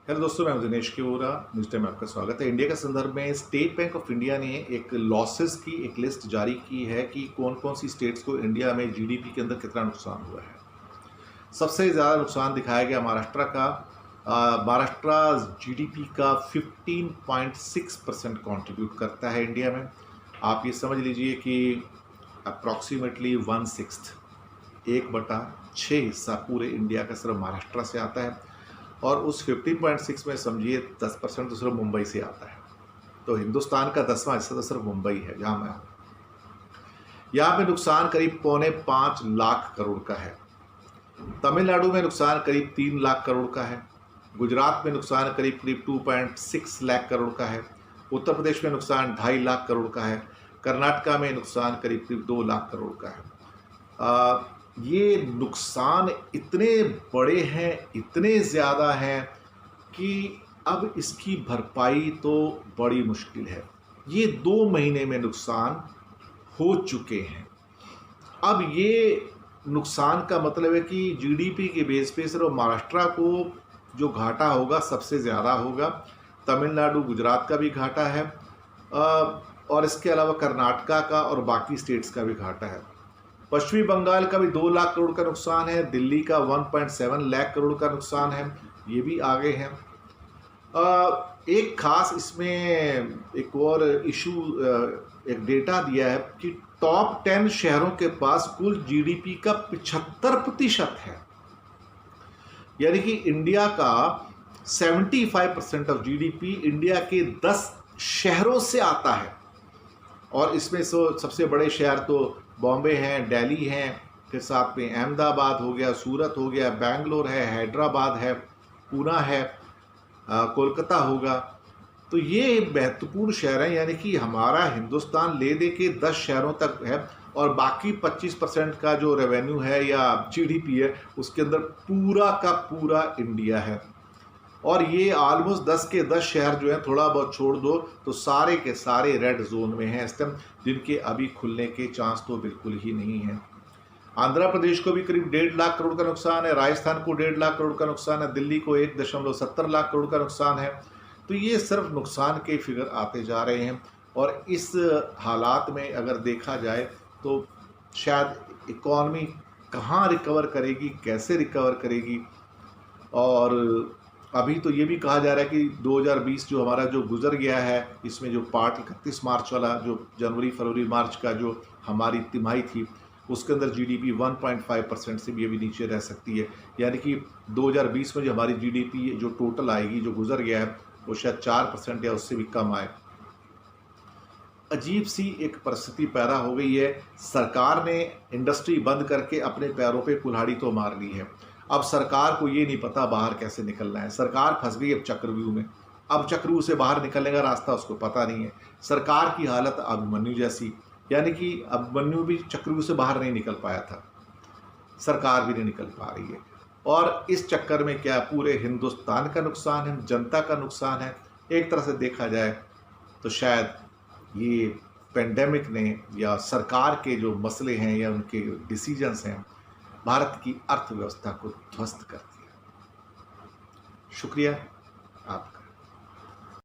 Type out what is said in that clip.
Hello दोस्तों, मैं हूं दिनेश के वोरा। न्यूज़ टाइम में आपका स्वागत है। इंडिया के संदर्भ में स्टेट बैंक ऑफ इंडिया ने एक लॉसेस की एक लिस्ट जारी की है कि कौन कौन सी स्टेट्स को इंडिया में जीडीपी के अंदर कितना नुकसान हुआ है। सबसे ज़्यादा नुकसान दिखाया गया महाराष्ट्र का। महाराष्ट्र जीडीपी का 15.6% कॉन्ट्रीब्यूट करता है इंडिया में। आप ये समझ लीजिए कि अप्रॉक्सीमेटली 1/6, 1/6 हिस्सा पूरे इंडिया का सिर्फ महाराष्ट्र से आता है। और उस 15.6 में समझिए 10% तो सिर्फ मुंबई से आता है। तो हिंदुस्तान का 10वां हिस्सा तो सिर्फ मुंबई है जहाँ मैं हूँ। यहाँ पे नुकसान करीब 4.5 लाख करोड़ का है। तमिलनाडु में नुकसान करीब 3 लाख करोड़ का है। गुजरात में नुकसान करीब 2.6 लाख करोड़ का है। उत्तर प्रदेश में नुकसान 2.5 लाख करोड़ का है। कर्नाटका में नुकसान करीब 2 लाख करोड़ का है। ये नुकसान इतने बड़े हैं, इतने ज़्यादा हैं कि अब इसकी भरपाई तो बड़ी मुश्किल है। ये 2 महीने में नुकसान हो चुके हैं। अब ये नुकसान का मतलब है कि जीडीपी के बेस पे सिर्फ महाराष्ट्र को जो घाटा होगा सबसे ज़्यादा होगा। तमिलनाडु, गुजरात का भी घाटा है और इसके अलावा कर्नाटका का और बाकी स्टेट्स का भी घाटा है। पश्चिमी बंगाल का भी 2 लाख करोड़ का नुकसान है। दिल्ली का 1.7 लाख करोड़ का नुकसान है। ये भी आगे हैं। एक खास इसमें एक और इशू, एक डेटा दिया है कि टॉप 10 शहरों के पास कुल जीडीपी का 75% है। यानी कि इंडिया का 75% ऑफ जीडीपी इंडिया के 10 शहरों से आता है। और इसमें सबसे बड़े शहर तो बॉम्बे हैं, दिल्ली हैं, फिर साथ में अहमदाबाद हो गया, सूरत हो गया, बेंगलोर है, हैदराबाद है, पूना है, कोलकाता होगा। तो ये महत्वपूर्ण शहर हैं। यानी कि हमारा हिंदुस्तान ले दे के 10 शहरों तक है और बाकी 25% का जो रेवेन्यू है या जीडीपी है उसके अंदर पूरा का पूरा इंडिया है। और ये ऑलमोस्ट 10 के 10 शहर जो हैं, थोड़ा बहुत छोड़ दो तो सारे के सारे रेड जोन में हैं इस टाइम, जिनके अभी खुलने के चांस तो बिल्कुल ही नहीं है। आंध्र प्रदेश को भी करीब 1.5 लाख करोड़ का नुकसान है। राजस्थान को 1.5 लाख करोड़ का नुकसान है। दिल्ली को 1.70 लाख करोड़ का नुकसान है। तो ये सिर्फ नुकसान के फिगर आते जा रहे हैं। और इस हालात में अगर देखा जाए तो शायद इकॉनमी कहाँ रिकवर करेगी, कैसे रिकवर करेगी। और अभी तो ये भी कहा जा रहा है कि 2020 जो हमारा जो गुजर गया है, इसमें जो पार्ट 31 मार्च वाला, जो जनवरी फरवरी मार्च का जो हमारी तिमाही थी, उसके अंदर जीडीपी 1.5% से भी अभी नीचे रह सकती है। यानी कि 2020 में जो हमारी जीडीपी जो टोटल आएगी, जो गुजर गया है, वो शायद 4% या उससे भी कम आए। अजीब सी एक परिस्थिति पैदा हो गई है। सरकार ने इंडस्ट्री बंद करके अपने पैरों पे कुल्हाड़ी तो मार ली है। अब सरकार को ये नहीं पता बाहर कैसे निकलना है। सरकार फंस गई अब चक्रव्यूह में। अब चक्रव्यूह से बाहर निकलने का रास्ता उसको पता नहीं है। सरकार की हालत अभिमन्यु जैसी, यानी कि अभिमन्यु भी चक्रव्यूह से बाहर नहीं निकल पाया था, सरकार भी नहीं निकल पा रही है। और इस चक्कर में क्या पूरे हिंदुस्तान का नुकसान है, जनता का नुकसान है। एक तरह से देखा जाए तो शायद ये पेंडेमिक ने या सरकार के जो मसले हैं या उनके डिसीजंस हैं, भारत की अर्थव्यवस्था को ध्वस्त कर दिया। शुक्रिया आपका।